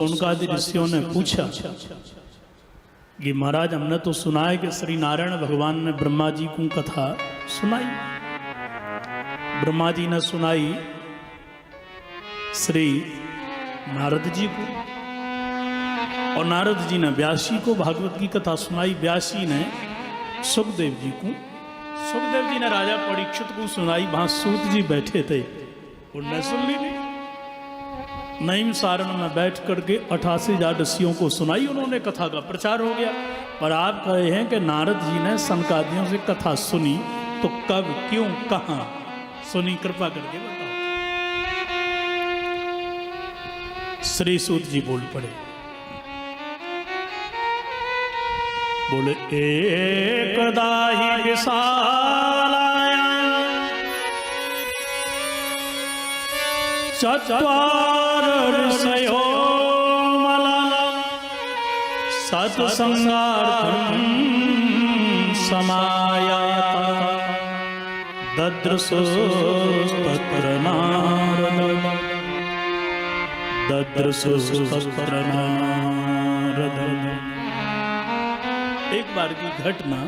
उनकादि ऋषियों ने पूछा कि महाराज हमने तो सुना है कि श्री नारायण भगवान ने ब्रह्मा जी को कथा सुनाई। ब्रह्मा जी ने सुनाई श्री नारद जी को, और नारद जी ने व्यास जी को भागवत की कथा सुनाई। व्यास जी ने सुखदेव जी को, सुखदेव जी ने राजा परीक्षित को सुनाई। वहां सूत जी बैठे थे, उनने सुन ली नहीं। नईम सारण में बैठ करके 88,000 ऋषियों को सुनाई, उन्होंने कथा का प्रचार हो गया। पर आप कहे हैं कि नारद जी ने सनकादियों से कथा सुनी, तो कब, क्यों, कहां सुनी, कृपा करके बताओ। श्री सूत जी बोल पड़े, बोले एकदा ही विशालाया चत्वार ऋषयो मला सत्संगार्थं समायाता ददृशुस्तत्र नारद ददृशुस्तत्र नारद। एक बार की घटना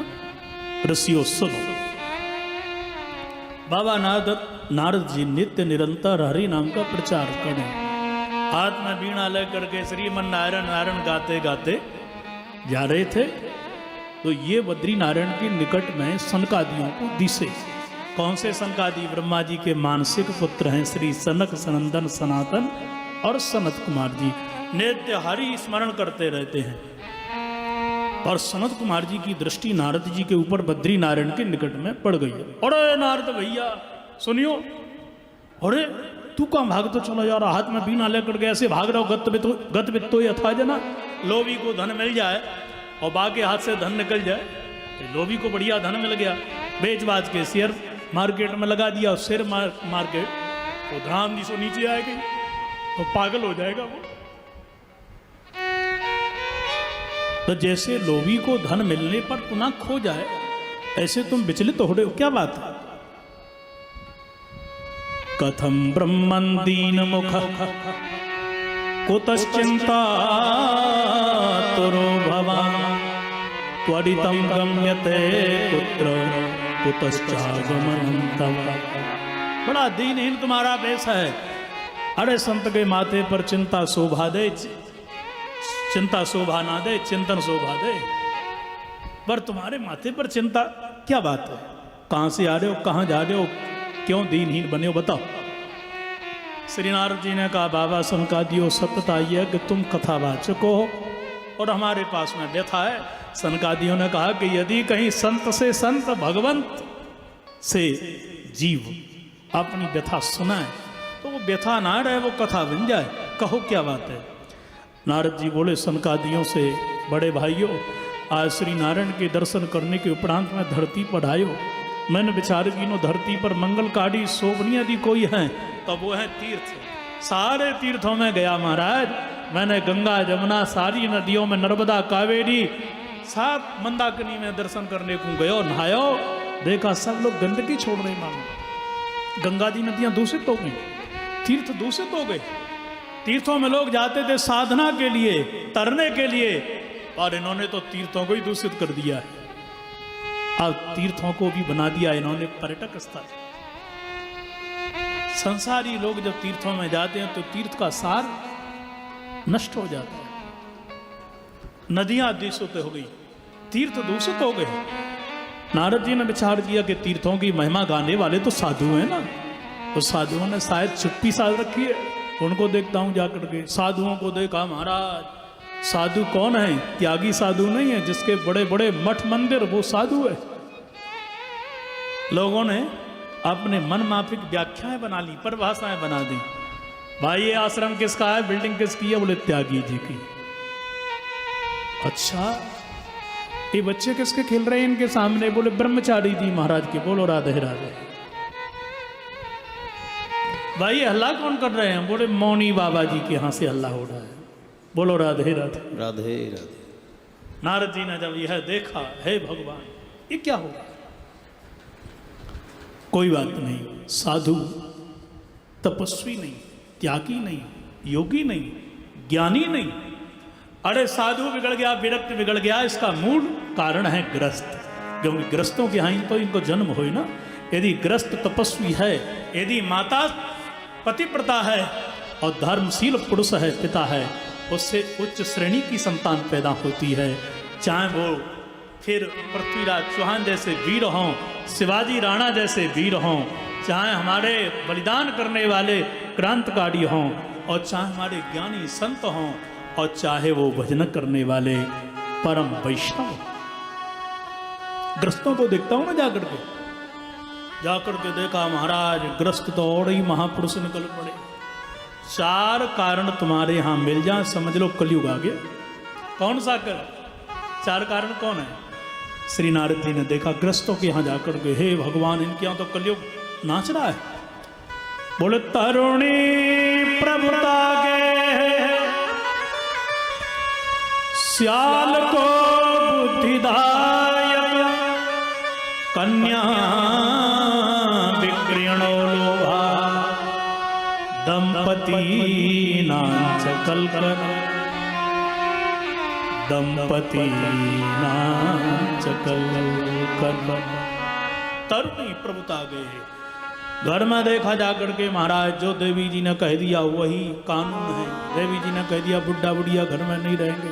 ऋषियों सुनो। बाबा नारद जी नित्य निरंतर हरि नाम का प्रचार करें। हाथ में बीणा लेकर के श्रीमन नारायण नारायण गाते गाते जा रहे थे, तो ये बद्री नारायण के निकट में सनकादियों को दिसे। कौन से सनकादि? ब्रह्मा जी के मानसिक पुत्र हैं श्री सनक, सनंदन, सनातन और सनत कुमार जी। नित्य हरि स्मरण करते रहते हैं। और सनत कुमार जी की दृष्टि नारद जी के ऊपर बद्री नारायण के निकट में पड़ गई है। अरे नारद भैया सुनियो, अरे तू कहाँ भाग तो चला जा रहा? हाथ में बीना लेकर के ऐसे भाग रहा हो। गत वित्तो यथा जना, लोभी को धन मिल जाए और बाकी हाथ से धन निकल जाए। लोभी को बढ़िया धन मिल गया, बेच बाज के शेयर मार्केट में लगा दिया। शेयर मार्केट तो धाम दी सो नीचे आएगी, तो पागल हो जाएगा वो। तो जैसे लोभी को धन मिलने पर पुनः खो जाए, ऐसे तुम विचलित हो रहे हो, क्या बात है? कथम ब्रह्मन् दीन मुख कुतश्चिंता तुरो भवान त्वरितं गम्यते पुत्र कुतश्चागमनं तव। बड़ा दीनहीन तुम्हारा वेश है। अरे संत के माथे पर चिंता शोभा दे, चिंता शोभा ना दे, चिंतन शोभा दे। पर तुम्हारे माथे पर चिंता, क्या बात है? कहां से आ रहे हो, कहां जा रहे हो, क्यों दीनहीन बने हो, बताओ। श्री नारद जी ने कहा, बाबा सनकादियों सत्यता यह कि तुम कथावाचक हो और हमारे पास में व्यथा है। सनकादियों ने कहा कि यदि कहीं संत से संत, भगवंत से जीव अपनी व्यथा सुनाए तो वो व्यथा ना रहे, वो कथा बन जाए। कहो क्या बात है? नारद जी बोले, सनकादियों से बड़े भाइयों, आज श्री नारायण के दर्शन करने के उपरांत में धरती पर आयो। मैंने विचार कीनो, धरती पर मंगलकारी शोभनीय यदि कोई है तो वो है तीर्थ। सारे तीर्थों में गया महाराज, मैंने गंगा, जमुना, सारी नदियों में, नर्मदा, कावेरी, सब मंदाकिनी में दर्शन करने को गयो, नहायो। देखा सब लोग गंदगी छोड़ रहे, मानो गंगा जी नदियां दूषित हो गई, तीर्थ दूषित हो गए। तीर्थों में लोग जाते थे साधना के लिए, तरने के लिए, और इन्होंने तो तीर्थों को ही दूषित कर दिया है। अब तीर्थों को भी बना दिया इन्होंने पर्यटक स्थल। संसारी लोग जब तीर्थों में जाते हैं तो तीर्थ का सार नष्ट हो जाता है। नदियां दूषित हो गई, तीर्थ दूषित हो गए। नारद जी ने विचार किया कि तीर्थों की महिमा गाने वाले तो साधु हैं ना, तो साधुओं ने शायद चुप्पी साध रखी है। उनको देखता हूं जाकर के, साधुओं को देखा महाराज। साधु कौन है? त्यागी साधु नहीं है, जिसके बड़े बड़े मठ मंदिर, वो साधु है। लोगों ने अपने मन माफिक व्याख्याएं बना ली, परिभाषाएं बना दी। भाई ये आश्रम किसका है, बिल्डिंग किसकी है? बोले त्यागी जी की। अच्छा, ये बच्चे किसके खेल रहे हैं इनके सामने? बोले ब्रह्मचारी जी महाराज के। बोलो राधे राधे। भाई हल्ला कौन कर रहे हैं? बोले मौनी बाबा जी के यहां से हल्ला हो रहा है। बोलो राधे राधे राधे राधे। नारद जी ने जब यह देखा, हे भगवान ये क्या होगा? कोई बात नहीं, साधु तपस्वी नहीं, त्यागी नहीं, योगी नहीं, ज्ञानी नहीं। अरे साधु बिगड़ गया, विरक्त बिगड़ गया, इसका मूल कारण है ग्रस्त। क्योंकि ग्रस्तों के यहाँ तो इनको जन्म हो ना। यदि ग्रस्त तपस्वी है, यदि माता पतिव्रता है और धर्मशील पुरुष है, पिता है, उससे उच्च श्रेणी की संतान पैदा होती है। चाहे वो फिर पृथ्वीराज चौहान जैसे वीर हों, शिवाजी राणा जैसे वीर हों, चाहे हमारे बलिदान करने वाले क्रांतिकारी हों, और चाहे हमारे ज्ञानी संत हों, और चाहे वो भजन करने वाले परम वैष्णव। ग्रस्तों को देखता हूं ना जाकर के देखा महाराज, ग्रस्त तो और ही महापुरुष निकल पड़े। 4 कारण तुम्हारे यहां मिल जाए, समझ लो कलयुग आ गया। कौन सा कर 4 कारण कौन है? श्री नारद जी ने देखा ग्रस्तों के यहां जाकर के, हे भगवान, इनके यहां तो कलयुग नाच रहा है। बोले तरुणी प्रभुता के श्याल को बुद्धिदायक कन्या विक्रीणो लोभा दंपति नाच कलकर, दंपति नाच कलकर। तरुणी प्रभुता गए। घर में देखा जाकर के महाराज, जो देवी जी ने कह दिया वही कानून है। देवी जी ने कह दिया बुढ़ा बुढ़िया घर में नहीं रहेंगे।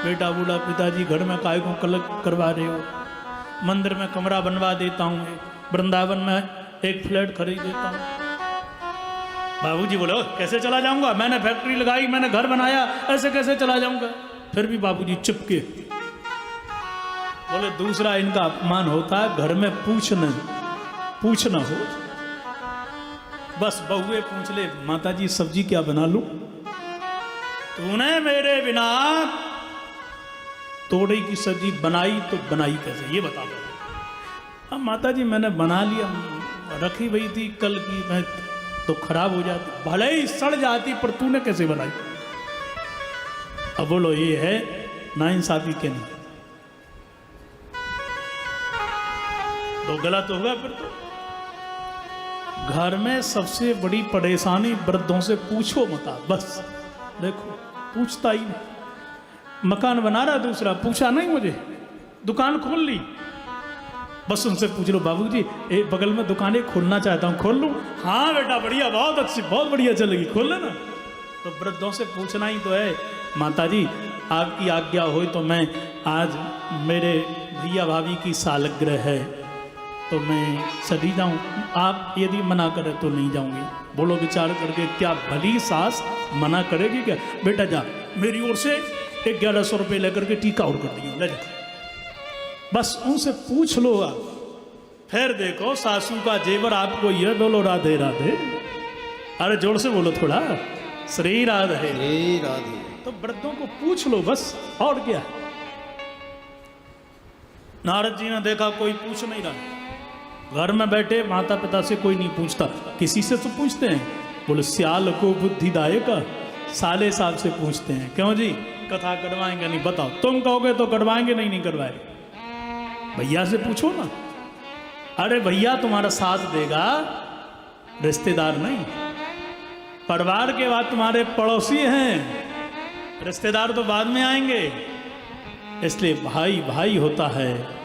बेटा बूढ़ा पिताजी घर में काय को कलक करवा रहे हो? मंदिर में कमरा बनवा देता हूँ, वृंदावन में एक फ्लैट खरीद देता हूँ। बाबूजी बोलो कैसे चला जाऊंगा? मैंने फैक्ट्री लगाई, मैंने घर बनाया, ऐसे कैसे चला जाऊंगा? फिर भी बाबूजी चुपके। बोले दूसरा इनका अपमान होता है, घर में पूछना हो। बस बहुए पूछ ले, माताजी सब्जी क्या बना लूं? तूने मेरे बिना तोड़े की सब्जी बनाई तो बनाई कैसे, ये बता दो। अब माताजी मैंने बना लिया, रखी हुई थी कल की, मैं तो खराब हो जाती, भले ही सड़ जाती, पर तूने कैसे बनाई? अब बोलो ये है नाइंसाफी के नहीं? तो गलत हो गया। फिर तो घर में सबसे बड़ी परेशानी वृद्धों से पूछो मत। बस देखो पूछता ही नहीं। मकान बना रहा दूसरा, पूछा नहीं मुझे, दुकान खोल ली, बस उनसे पूछ लो बाबूजी एक बगल में दुकानें खोलना चाहता हूँ, खोल लूँ? हाँ बेटा बढ़िया, बहुत अच्छी, बहुत बढ़िया चलेगी, खोल लेना। तो वृद्धों से पूछना ही तो है। माताजी आपकी आज्ञा हो तो मैं आज, मेरे भैया भाभी की सालगिरह है तो मैं चली जाऊं, आप यदि मना करें तो नहीं जाऊंगी। बोलो विचार करके, क्या भली सास मना करेगी क्या? बेटा जा, मेरी ओर से 1100 रुपये लेकर के टीका और कर दिया, ले जा। बस उनसे पूछ लो आप, फिर देखो सासू का जेवर आपको ये, बोलो राधे राधे। अरे जोर से बोलो थोड़ा, श्री राधे श्री राधे। तो वृद्धों को पूछ लो बस, और क्या। नारद जी ने देखा कोई पूछ नहीं रहा, घर में बैठे माता पिता से कोई नहीं पूछता, किसी से तो पूछते हैं। बोले सियाल को बुद्धिदायक, साले साहब से पूछते हैं। क्यों जी, कथा करवाएंगे नहीं? बताओ, तुम कहोगे तो करवाएंगे, नहीं करवाए। भैया से पूछो ना। अरे भैया तुम्हारा साथ देगा, रिश्तेदार नहीं। परिवार के बाद तुम्हारे पड़ोसी हैं, रिश्तेदार तो बाद में आएंगे। इसलिए भाई भाई होता है,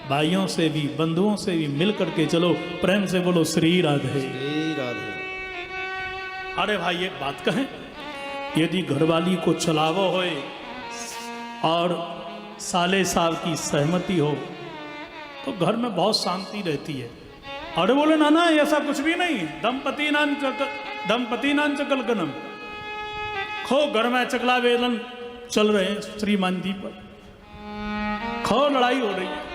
भाइयों से भी बंधुओं से भी मिल करके चलो। प्रेम से बोलो श्री राधे श्री राधे। अरे भाई एक बात कहें, यदि घरवाली को चलावो होए और साले साल की सहमति हो तो घर में बहुत शांति रहती है। अरे बोले ना ना ऐसा कुछ भी नहीं, दंपति नान चकल कनम। खो घर में चकला वेलन चल रहे हैं श्रीमान जी पर, खो लड़ाई हो रही है।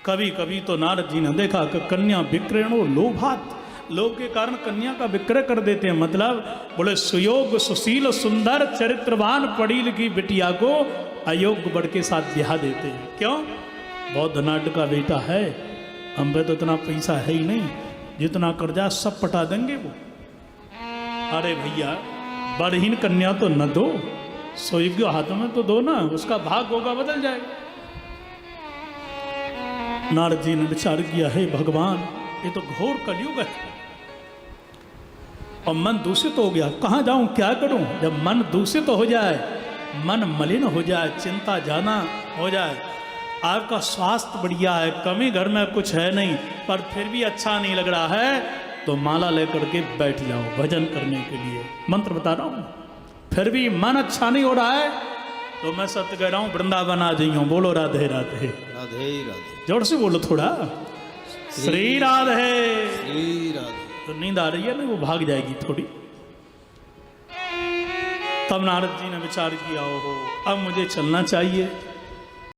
कभी कभी तो नारद जी ने देखा कि कन्या विक्रयणो लोभात, लोभ के कारण कन्या का विक्रय कर देते हैं। मतलब बोले सुयोग सुशील सुंदर चरित्रवान पढ़ी लिखी बिटिया को अयोग्य वर के साथ ब्याह देते हैं। क्यों? बहुत धनाढ़ का बेटा है, हम पे तो इतना पैसा है ही नहीं, जितना कर्जा सब पटा देंगे वो। अरे भैया बरहीन कन्या तो न दो, सुयोग्य हाथों में तो दो ना, उसका भाग होगा बदल जाएगा। नारद जी ने विचार किया, है भगवान ये तो घोर कलयुग है, और मन दूषित हो गया, कहाँ जाऊं, क्या करूं? जब मन दूषित हो जाए, मन मलिन हो जाए, चिंता जाना हो जाए, आपका स्वास्थ्य बढ़िया है, कमी घर में कुछ है नहीं, पर फिर भी अच्छा नहीं लग रहा है, तो माला लेकर के बैठ जाओ भजन करने के लिए। मंत्र बता रहा हूं। फिर भी मन अच्छा नहीं हो रहा है, तो मैं सत्य कह रहा हूं, वृंदावन आ जाइयो। बोलो राधे राधे। राधे राधे। जोर से बोलो थोड़ा, श्री राधे। श्री राधे। तो नींद आ रही है ना, वो भाग जाएगी थोड़ी। तब नारद जी ने विचार किया, हो अब मुझे चलना चाहिए।